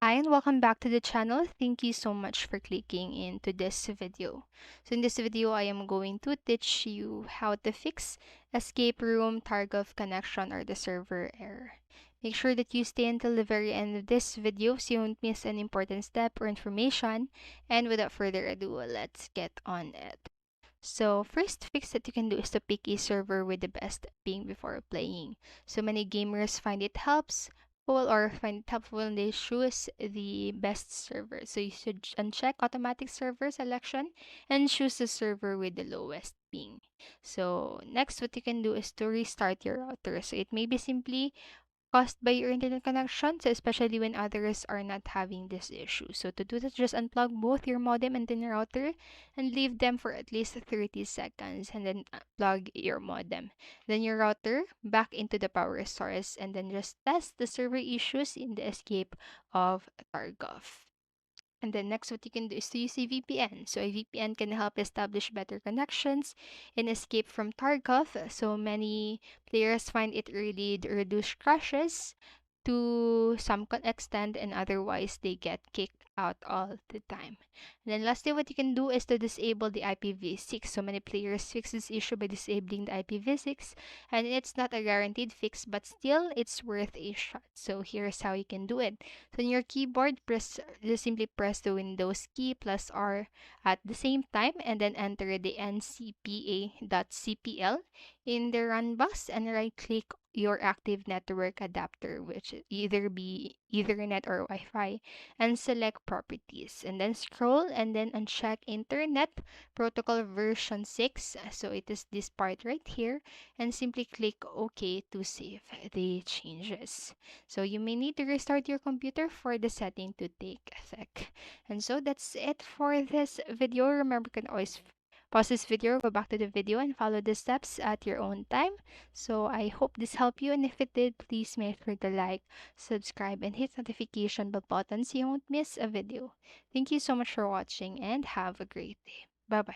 Hi and welcome back to the channel. Thank you so much for clicking into this video. So in this video, I am going to teach you how to fix escape room Tarkov connection or the server error. Make sure that you stay until the very end of this video so you won't miss an important step or information. And without further ado, let's get on it. So first fix that you can do is to pick a server with the best ping before playing. So many gamers find it helpful when they choose the best server. So you should uncheck automatic server selection and choose the server with the lowest ping. So next what you can do is to restart your router. So it may be simply caused by your internet connection, so especially when others are not having this issue. So to do that, just unplug both your modem and then router and leave them for at least 30 seconds and then plug your modem. Then your router back into the power source and then just test the server issues in the escape of Tarkov. And then next, what you can do is to use a VPN. So a VPN can help establish better connections and escape from Tarkov. So many players find it really reduce crashes to some extent, and otherwise they get kicked out all the time. And then lastly, what you can do is to disable the IPv6. So many players fix this issue by disabling the IPv6, and it's not a guaranteed fix, but still it's worth a shot. So here's how you can do it. So in your keyboard, just simply press the Windows key plus R at the same time, and then enter the ncpa.cpl in the run box and right click your active network adapter, which either be Ethernet or Wi-Fi, and select properties. And then scroll and then uncheck Internet Protocol version 6. So it is this part right here, and simply click OK to save the changes. So you may need to restart your computer for the setting to take effect. And so that's it for this video. Remember, you can always pause this video, go back to the video, and follow the steps at your own time. So I hope this helped you, and if it did, please make sure to like, subscribe, and hit notification bell button so you won't miss a video. Thank you so much for watching, and have a great day. Bye bye.